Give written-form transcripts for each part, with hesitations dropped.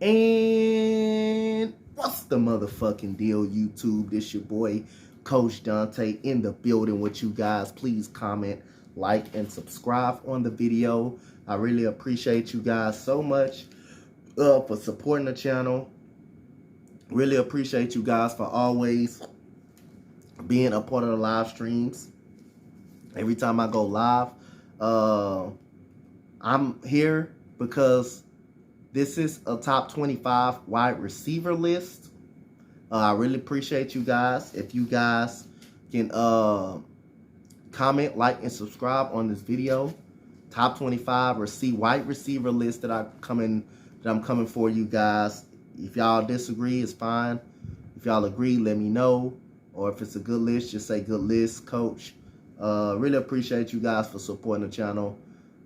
And what's the motherfucking deal, YouTube? This your boy, Coach Dante, in the building with you guys. Please comment, like, and subscribe on the video. I really appreciate you guys so much for supporting the channel. Really appreciate you guys for always being a part of the live streams. Every time I go live, I'm here because this is a top 25 wide receiver list. I really appreciate you guys. If you guys can comment, like, and subscribe on this video. Top 25 wide receiver list that I'm coming for you guys. If y'all disagree, it's fine. If y'all agree, let me know. Or if it's a good list, just say good list, coach. Really appreciate you guys for supporting the channel.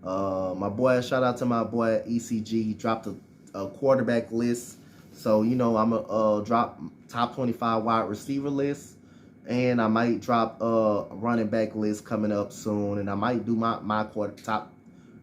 Shout out to my boy ECG. He dropped a quarterback list. So, you know, I'm going to drop top 25 wide receiver list. And I might drop a running back list coming up soon. And I might do my top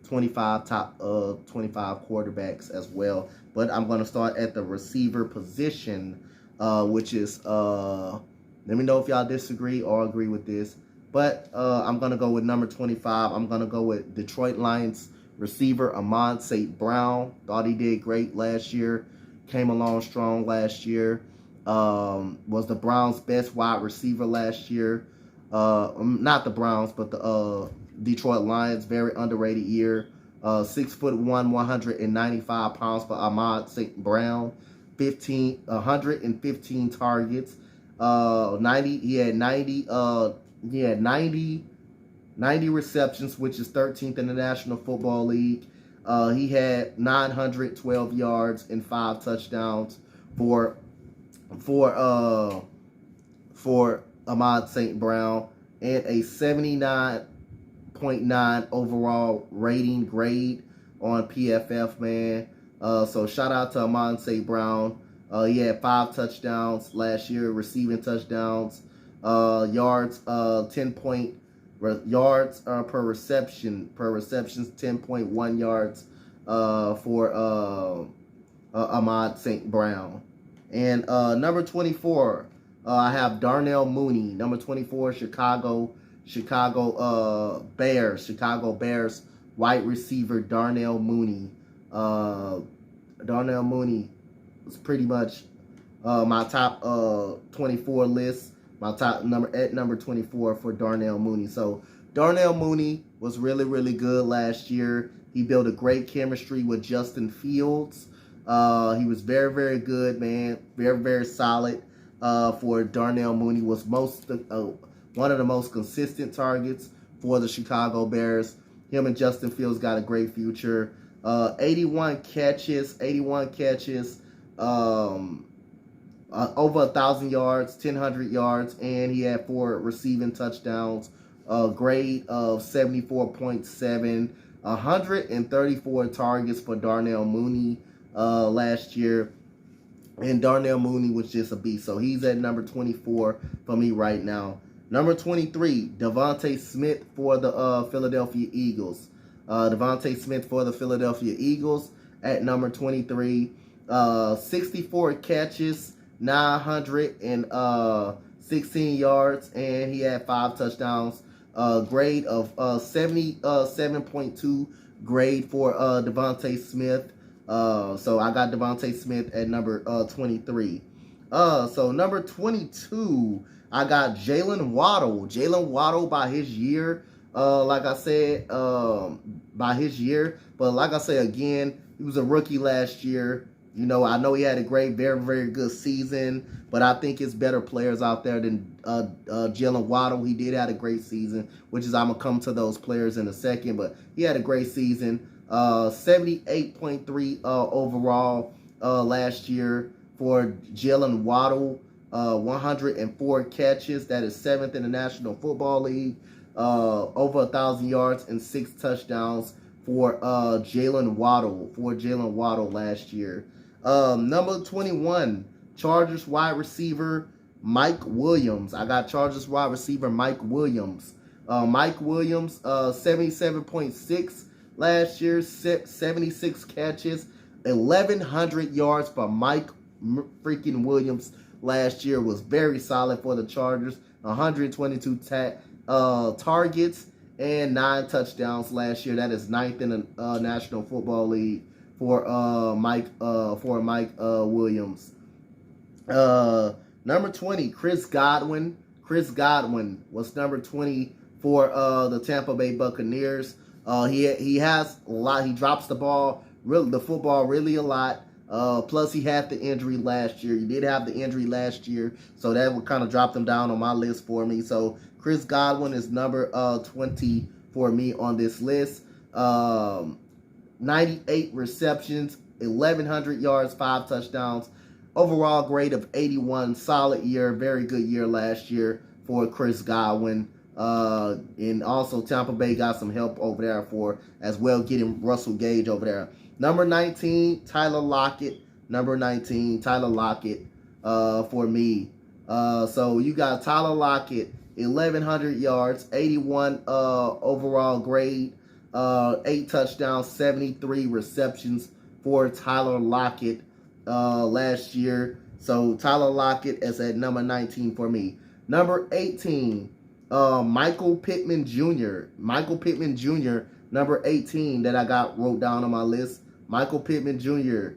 25 quarterbacks as well. But I'm going to start at the receiver position, which is, let me know if y'all disagree or agree with this. But I'm going to go with number 25. I'm going to go with Detroit Lions receiver Amon St. Brown. Thought he did great last year. Came along strong last year. Was the Browns' best wide receiver last year. Not the Browns, but the Detroit Lions. Very underrated year. 6'1", 195 pounds for Amon St. Brown. 115 targets. 90 receptions, which is 13th in the National Football League. He had 912 yards and 5 touchdowns for Amon St. Brown, and a 79.9 overall rating grade on PFF, man. So shout out to Amon St. Brown. He had 5 touchdowns last year, receiving touchdowns. Yards per receptions, 10.1 yards for Amon St. Brown. And number 24, I have Darnell Mooney. Number 24, Chicago Bears wide receiver Darnell Mooney. Darnell Mooney was pretty much my top 24 list. My top number 24 for Darnell Mooney. So Darnell Mooney was really, really good last year. He built a great chemistry with Justin Fields. He was very, very good, man. Very, very solid for Darnell Mooney. Was one of the most consistent targets for the Chicago Bears. Him and Justin Fields got a great future. 81 catches. Over 1,000 yards, 1,000 yards, and he had 4 receiving touchdowns. A grade of 74.7. 134 targets for Darnell Mooney last year. And Darnell Mooney was just a beast. So he's at number 24 for me right now. Number 23, DeVonta Smith for the Philadelphia Eagles. DeVonta Smith for the Philadelphia Eagles at number 23. 64 catches. 916 yards, and he had 5 touchdowns. Grade of 77.2 grade for DeVonta Smith. So I got DeVonta Smith at number 23. So number 22, I got Jalen Waddle. Jalen Waddle by his year, like I said, by his year. But like I said again, he was a rookie last year. You know, I know he had a great, very, very good season, but I think it's better players out there than Jalen Waddle. He did have a great season, which is I'm going to come to those players in a second, but he had a great season. 78.3 overall last year for Jalen Waddle. 104 catches. That is 7th in the National Football League. Over 1,000 yards and 6 touchdowns for Jalen Waddle last year. Number 21, Chargers wide receiver Mike Williams. I got Chargers wide receiver Mike Williams. Mike Williams, 77.6 last year, 76 catches, 1,100 yards for Mike freaking Williams last year was very solid for the Chargers. 122 targets and 9 touchdowns last year. That is ninth in the National Football League for Mike Williams. Number 20, Chris Godwin. Chris Godwin was number 20 for the Tampa Bay Buccaneers. He has a lot. He drops the football really a lot. Plus, he had the injury last year. He did have the injury last year, so that would kind of drop him down on my list for me. So Chris Godwin is number 20 for me on this list. 98 receptions, 1,100 yards, 5 touchdowns. Overall grade of 81. Solid year, very good year last year for Chris Godwin. And also Tampa Bay got some help over there for as well, getting Russell Gage over there. Number 19, Tyler Lockett. Number 19, Tyler Lockett for me. So you got Tyler Lockett, 1,100 yards, 81 overall grade, 8 touchdowns, 73 receptions for Tyler Lockett last year. So Tyler Lockett is at number 19 for me. Number 18, Michael Pittman Jr. Michael Pittman Jr., number 18 that I wrote down on my list. Michael Pittman Jr.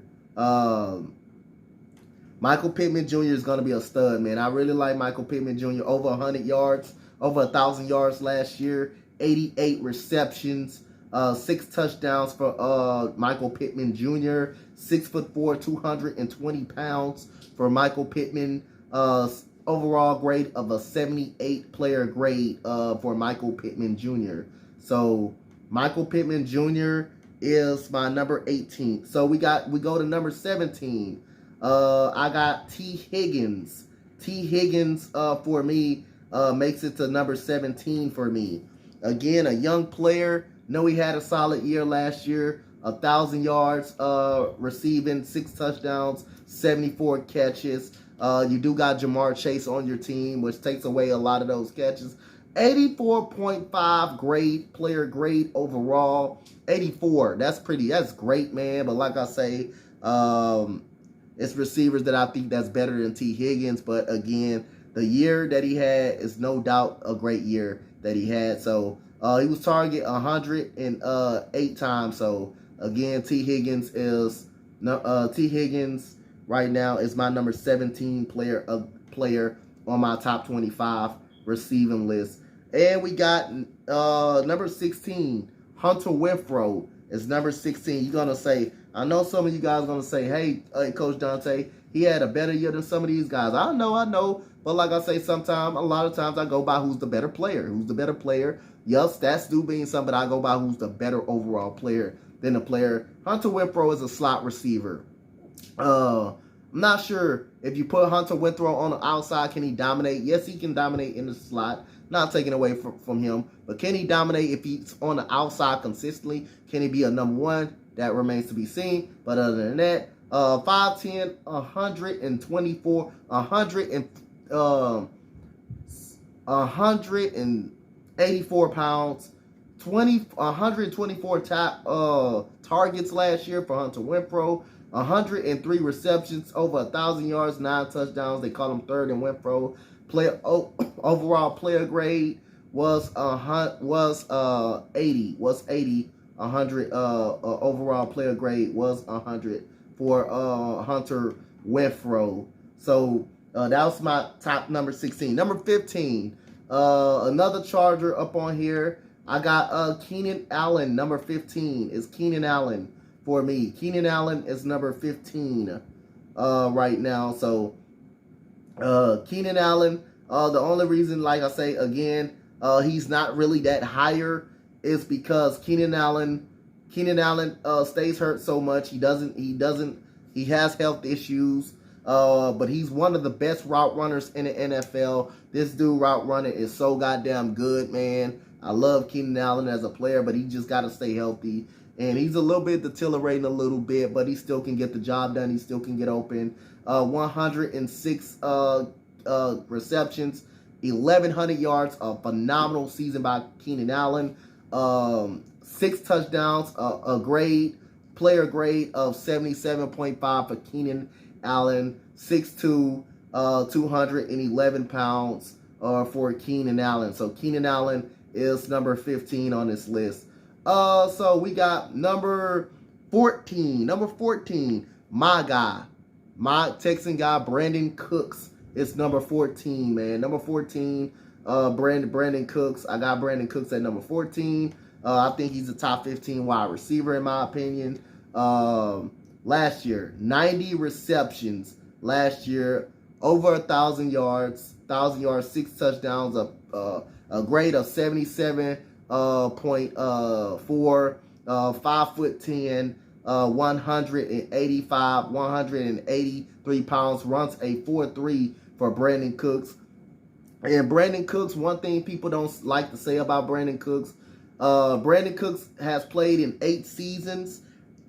Michael Pittman Jr. is going to be a stud, man. I really like Michael Pittman Jr. Over 100 yards, over 1,000 yards last year. 88 receptions, 6 touchdowns for Michael Pittman Jr. 6'4", 220 pounds for Michael Pittman. Overall grade of a 78 player grade for Michael Pittman Jr. So Michael Pittman Jr. is my number 18. So we go to number 17. I got T. Higgins. T. Higgins for me makes it to number 17 for me. Again, a young player. Know he had a solid year last year. 1,000 yards receiving, 6 touchdowns, 74 catches. You do got Jamar Chase on your team, which takes away a lot of those catches. 84.5 player grade overall. 84. That's great, man. But like I say, it's receivers that I think that's better than T. Higgins. But again, the year that he had is no doubt a great year that he had. So he was targeted 108 times. So again, T. Higgins right now is my number 17 player on my top 25 receiving list. And we got number 16, Hunter Renfrow is number 16. You're going to say, I know some of you guys are going to say, hey, Coach Dante, he had a better year than some of these guys. I know. But like I say, a lot of times I go by who's the better player. Yes, stats do mean something, but I go by who's the better overall player than the player. Hunter Renfrow is a slot receiver. I'm not sure if you put Hunter Renfrow on the outside, can he dominate? Yes, he can dominate in the slot. Not taking away from him. But can he dominate if he's on the outside consistently? Can he be a number 1? That remains to be seen. But other than that, 5'10", 184 pounds, 124 targets last year for Hunter Renfrow. 103 receptions, over 1,000 yards, 9 touchdowns. They call him third in Renfrow. Overall player grade was 80. 100 overall player grade was 100 for Hunter Renfrow. So that was my top number 16. Number 15, another Charger up on here. I got Keenan Allen. Number 15 is Keenan Allen for me. Keenan Allen is number 15 right now. So Keenan Allen, the only reason, like I say again, he's not really that higher is because Keenan Allen stays hurt so much. He has health issues. But he's one of the best route runners in the NFL. This dude route running is so goddamn good, man. I love Keenan Allen as a player, but he just got to stay healthy. And he's a little bit deteriorating a little bit, but he still can get the job done. He still can get open. 106 receptions, 1,100 yards. A phenomenal season by Keenan Allen. 6 touchdowns, a grade player grade of 77.5 for Keenan Allen, 6'2", 211 pounds for Keenan Allen. So Keenan Allen is number 15 on this list. So we got number 14. Number 14, my guy. My Texan guy, Brandin Cooks, is number 14, man. Number 14, Brandin Cooks. I got Brandin Cooks at number 14. I think he's a top 15 wide receiver, in my opinion. Last year, 90 receptions. Last year, over 1,000 yards. 6 touchdowns, a grade of 77.4, 5'10", 183 pounds, runs a 4.3 for Brandin Cooks. And Brandin Cooks, one thing people don't like to say about Brandin Cooks, Brandin Cooks has played in 8 seasons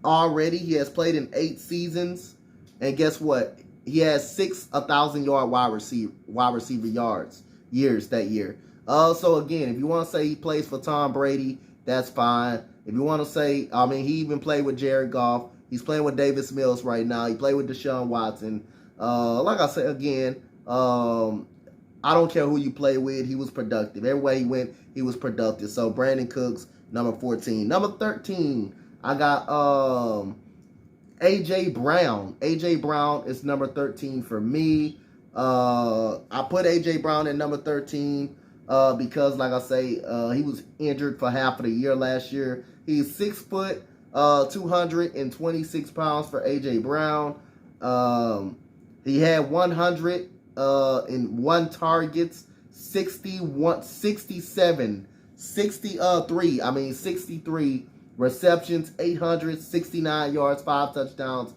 already. He has played in 8 seasons. And guess what? He has 6 1,000-yard wide receiver years that year. So again, if you want to say he plays for Tom Brady, that's fine. If you want to say, I mean, he even played with Jared Goff. He's playing with Davis Mills right now. He played with Deshaun Watson. Like I said again, I don't care who you play with. He was productive. Everywhere he went, he was productive. So Brandin Cooks, number 14. Number 13, I got A.J. Brown. A.J. Brown is number 13 for me. I put A.J. Brown at number 13 because, like I say, he was injured for half of the year last year. He's 6 foot, 226 pounds for A.J. Brown. He had 101 targets, 63 receptions, 869 yards, 5 touchdowns,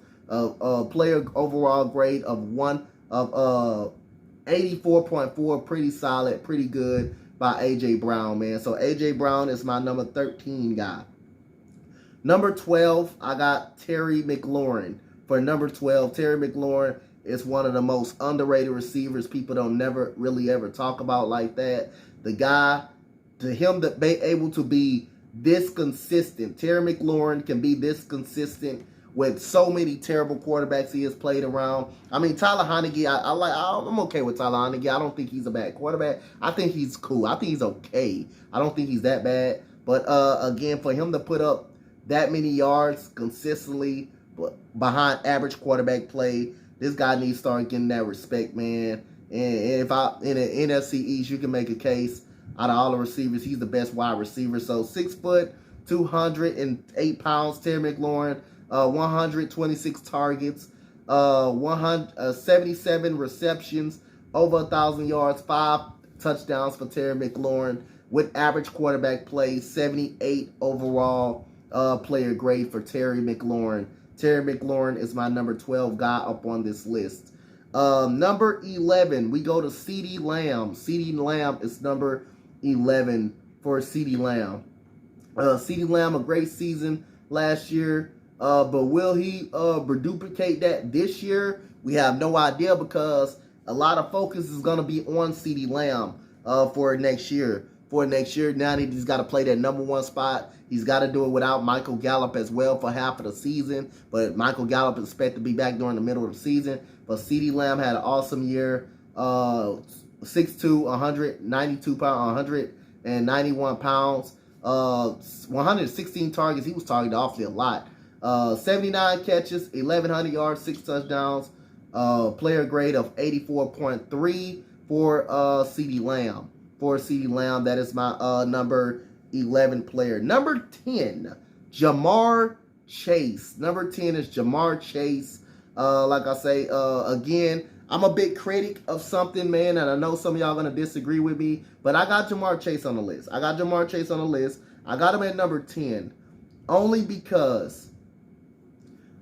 player overall grade of 84.4, pretty solid, pretty good by A.J. Brown, man. So A.J. Brown is my number 13 guy. Number 12, I got Terry McLaurin. For number 12, Terry McLaurin is one of the most underrated receivers people don't never really ever talk about like that. The guy, to him to be able to be this consistent, Terry McLaurin can be this consistent with so many terrible quarterbacks he has played around. I mean, Tyler Heinicke, I'm okay with Tyler Heinicke. I don't think he's a bad quarterback. I think he's cool. I think he's okay. I don't think he's that bad. But again, for him to put up that many yards consistently behind average quarterback play, this guy needs to start getting that respect, man. And if in the NFC East, you can make a case out of all the receivers, he's the best wide receiver. So 6 foot, 208 pounds, Terry McLaurin, 126 targets, 177 receptions, over 1,000 yards, 5 touchdowns for Terry McLaurin with average quarterback play, 78 overall player grade for Terry McLaurin. Terry McLaurin is my number 12 guy up on this list. Number 11, we go to CeeDee Lamb. CeeDee Lamb is number 11 for CeeDee Lamb. CeeDee Lamb, a great season last year. But will he duplicate that this year? We have no idea because a lot of focus is going to be on CeeDee Lamb for next year. Now that he's got to play that number 1 spot. He's got to do it without Michael Gallup as well for half of the season. But Michael Gallup is expected to be back during the middle of the season. But CeeDee Lamb had an awesome year. 6'2", 192 pounds, 191 pounds, 116 targets. He was targeted awfully a lot. 79 catches, 1,100 yards, 6 touchdowns. Player grade of 84.3 for CeeDee Lamb. That is my number 11 player. Number 10, Ja'Marr Chase. Number 10 is Ja'Marr Chase. Like I say, again, I'm a big critic of something, man, and I know some of y'all going to disagree with me, but I got Ja'Marr Chase on the list. I got him at number 10, only because,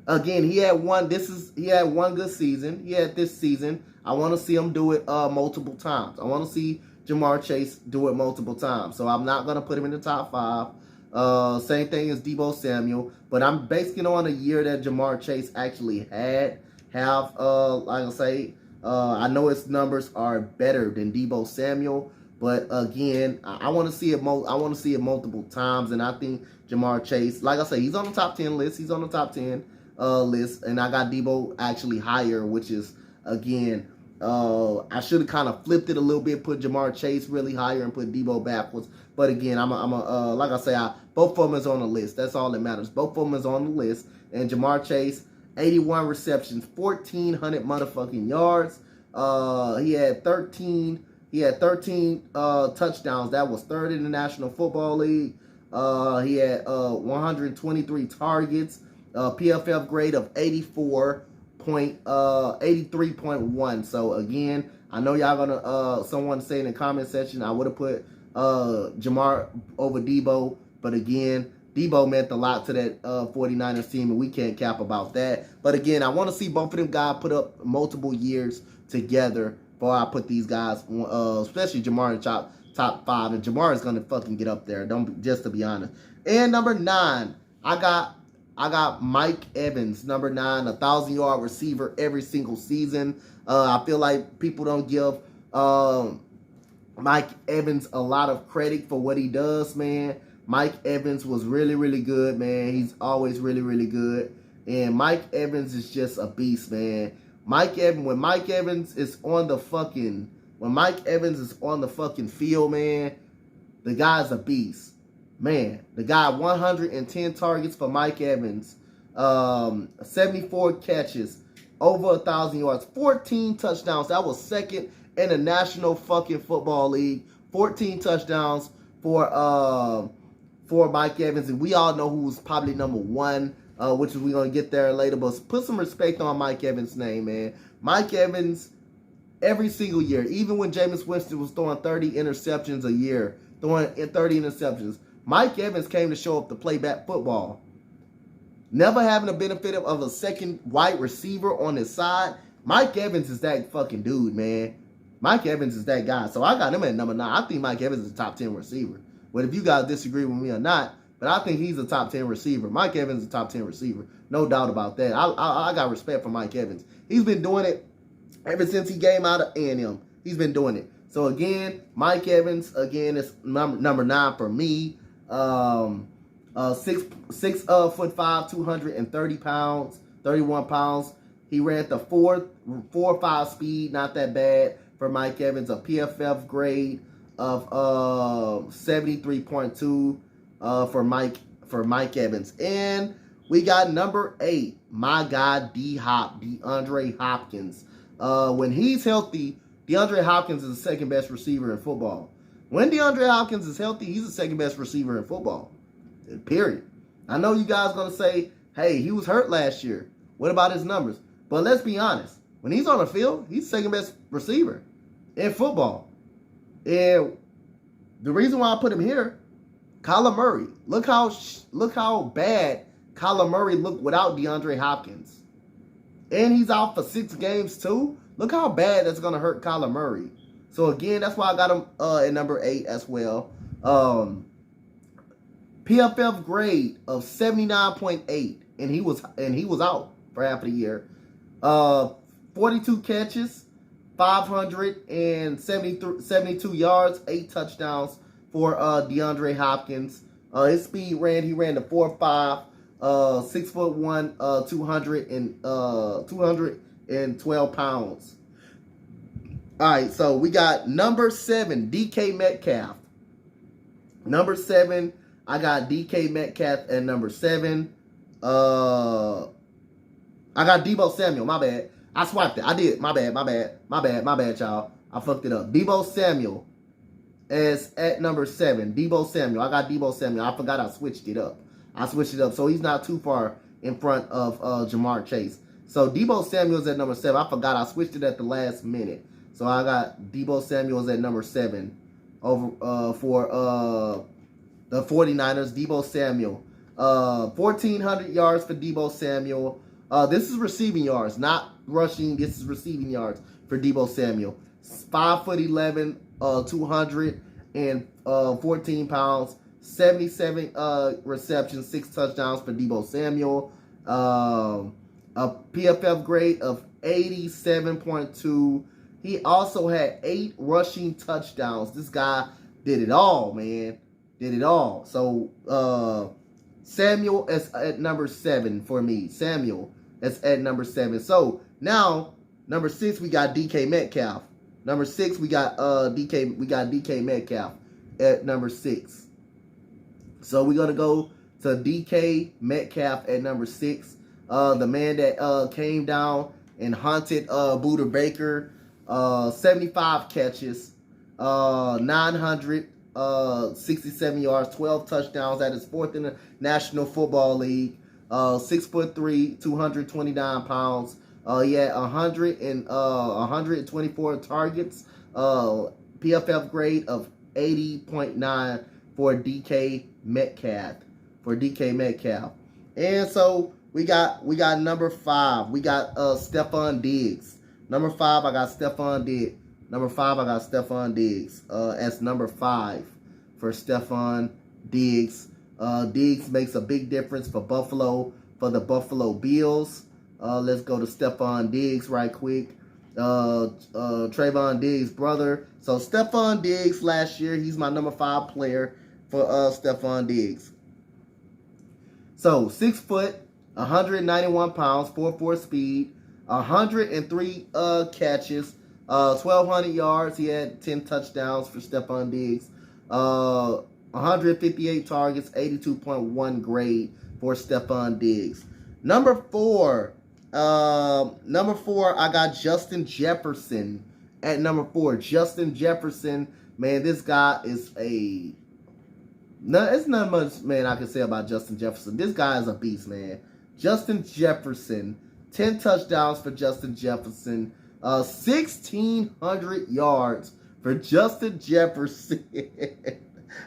again, he had one good season. He had this season. I want to see him do it multiple times. I want to see Ja'Marr Chase do it multiple times. So I'm not going to put him in the top 5. Same thing as Deebo Samuel, but I'm basing it on a year that Ja'Marr Chase actually like I say, I know his numbers are better than Deebo Samuel, But again, I want to see it. I want to see it multiple times, and I think Ja'Marr Chase, like I say, he's on the top 10 list. He's on the top 10 list, and I got Debo actually higher, which is again, I should have kind of flipped it a little bit, put Ja'Marr Chase really higher, and put Debo backwards. But again, like I say, both of them is on the list. That's all that matters. Both of them is on the list, and Ja'Marr Chase, 81 receptions, 1,400 motherfucking yards. He had 13 touchdowns. That was third in the National Football League. He had 123 targets. PFF grade of 83.1. So again, I know y'all gonna someone say in the comment section I would have put Ja'Marr over Debo, but again, Debo meant a lot to that 49ers team, and we can't cap about that. But again, I want to see both of them guys put up multiple years together before I put these guys, especially Ja'Marr in top 5. And Ja'Marr is gonna fucking get up there. Just to be honest. And number 9, I got Mike Evans, number 9, 1,000-yard receiver every single season. I feel like people don't give Mike Evans a lot of credit for what he does, man. Mike Evans was really, really good, man. He's always really, really good. And Mike Evans is just a beast, man. When Mike Evans is on the fucking field, man, the guy's a beast. Man, the guy 110 targets for Mike Evans, 74 catches, over 1,000 yards, 14 touchdowns. That was second in the National fucking Football League. 14 touchdowns for Mike Evans, and we all know who's probably number 1, which is we're gonna get there later. But put some respect on Mike Evans' name, man. Mike Evans, every single year, even when Jameis Winston was throwing 30 interceptions a year, Mike Evans came to show up to play back football. Never having the benefit of a second wide receiver on his side. Mike Evans is that fucking dude, man. Mike Evans is that guy. So I got him at number 9. I think Mike Evans is a top 10 receiver. But if you guys disagree with me or not, but I think he's a top 10 receiver. Mike Evans is a top 10 receiver. No doubt about that. I got respect for Mike Evans. He's been doing it ever since he came out of A&M. He's been doing it. So again, Mike Evans, again, is number 9 for me. 6'5", 230 pounds, 31 pounds. He ran the 4.5 speed, not that bad for Mike Evans. A PFF grade of 73.2 for Mike Evans. And we got number 8, my guy DeAndre Hopkins. When he's healthy, DeAndre Hopkins is the second best receiver in football. When DeAndre Hopkins is healthy, he's the second best receiver in football. Period. I know you guys going to say, hey, he was hurt last year. What about his numbers? But let's be honest. When he's on the field, he's the second best receiver in football. And the reason why I put him here, Kyler Murray. Look how bad Kyler Murray looked without DeAndre Hopkins. And he's out for 6 games too. Look how bad that's going to hurt Kyler Murray. So again, that's why I got him at number 8 as well. PFF grade of 79.8, and he was out for half of the year. 42 catches, 572 yards, 8 touchdowns for DeAndre Hopkins. His speed he ran the 4.5, 6'1", 212 pounds. All right, so we got number 7, DK Metcalf. Number 7, I got DK Metcalf at number 7. I got Deebo Samuel. My bad. I swiped it. I did. My bad, y'all. I fucked it up. Deebo Samuel is at number 7. Deebo Samuel. I got Deebo Samuel. I forgot I switched it up. So he's not too far in front of Ja'Marr Chase. So Deebo Samuel's at number 7. I forgot I switched it at the last minute. So I got Deebo Samuel's at number 7 over for the 49ers. Deebo Samuel. 1,400 yards for Deebo Samuel. This is receiving yards, not rushing. This is receiving yards for Deebo Samuel. 5'11", 214 pounds, 77 receptions, 6 touchdowns for Deebo Samuel. A PFF grade of 87.2, He also had 8 rushing touchdowns. This guy did it all, man. Did it all. So, Samuel is at number 7 for me. Samuel is at number 7. So, now, number 6, we got DK Metcalf. Number 6, we got DK Metcalf at number 6. So, we're going to go to DK Metcalf at number 6. The man that came down and hunted Buda Baker. 75 catches, 967 yards, 12 touchdowns. That is 4th in the National Football League. 6'3", 229 pounds. He had 124 targets. PFF grade of 80.9 for DK Metcalf. And so we got number 5. We got Stefon Diggs. Number 5, I got Stefon Diggs. As number 5 for Stefon Diggs. Diggs makes a big difference for Buffalo, for the Buffalo Bills. Let's go to Stefon Diggs right quick. Trayvon Diggs' brother. So Stefon Diggs last year, he's my number 5 player for Stefon Diggs. So 6 foot, 191 pounds, 4.4 speed. 103 catches, 1,200 yards. He had 10 touchdowns for Stefon Diggs. 158 targets, 82.1 grade for Stefon Diggs. Number 4, I got Justin Jefferson at number 4. Justin Jefferson, man, this guy is it's not much, man, I can say about Justin Jefferson. This guy is a beast, man. Justin Jefferson. 10 touchdowns for Justin Jefferson. 1,600 yards for Justin Jefferson.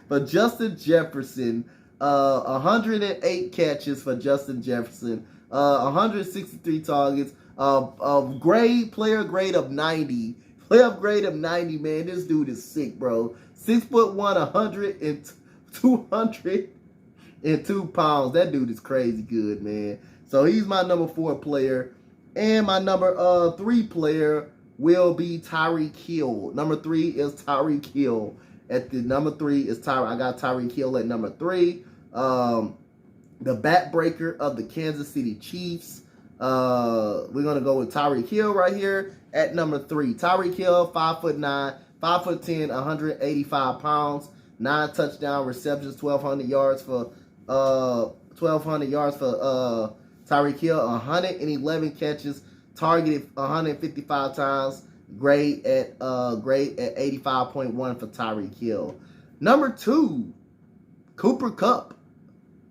108 catches for Justin Jefferson. 163 targets. Player grade of 90. Player grade of 90, man. This dude is sick, bro. 6'1", 202 pounds. That dude is crazy good, man. So he's my number 4 player. And my number 3 player will be Tyreek Hill. Number 3 is Tyreek Hill. At the number 3 is I got Tyreek Hill at number 3. The backbreaker of the Kansas City Chiefs. We're going to go with Tyreek Hill right here at number 3. Tyreek Hill, 5'9", 5'10", 185 pounds. 9 touchdown receptions, 1,200 yards for Tyreek Hill, 111 catches, targeted 155 times, grade at 85.1 for Tyreek Hill. Number 2, Cooper Kupp.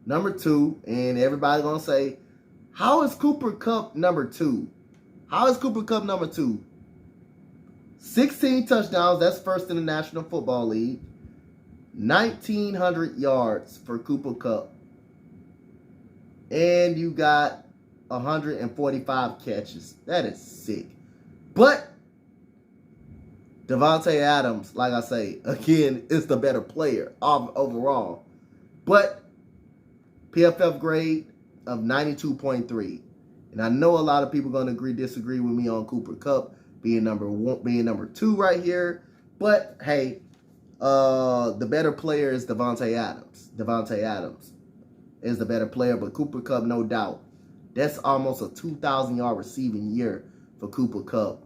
Number 2, and everybody gonna say, how is Cooper Kupp number 2? How is Cooper Kupp number 2? 16 touchdowns, that's 1st in the National Football League. 1,900 yards for Cooper Kupp. And you got 145 catches. That is sick. But Davante Adams, like I say, again, is the better player overall. But PFF grade of 92.3. And I know a lot of people are going to disagree with me on Cooper Kupp being number 2 right here. But hey, the better player is Davante Adams. Davante Adams is the better player, but Cooper Kupp, no doubt. That's almost a 2,000-yard receiving year for Cooper Kupp.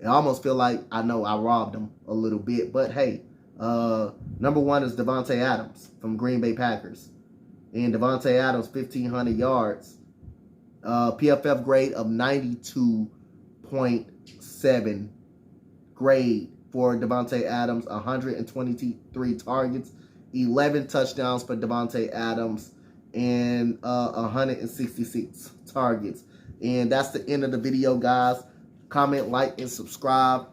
I almost feel like I robbed him a little bit, but hey, number 1 is Davante Adams from Green Bay Packers. And Davante Adams, 1,500 yards. PFF grade of 92.7 grade for Davante Adams. 123 targets, 11 touchdowns for Davante Adams, and 166 targets. And that's the end of the video, guys. Comment, like, and subscribe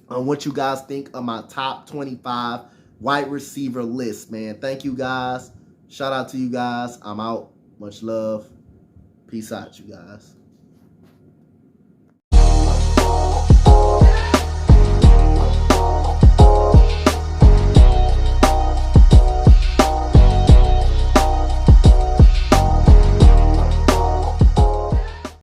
on what you guys think of my top 25 wide receiver list, man. Thank you, guys. Shout out to you guys. I'm out. Much love. Peace out, you guys.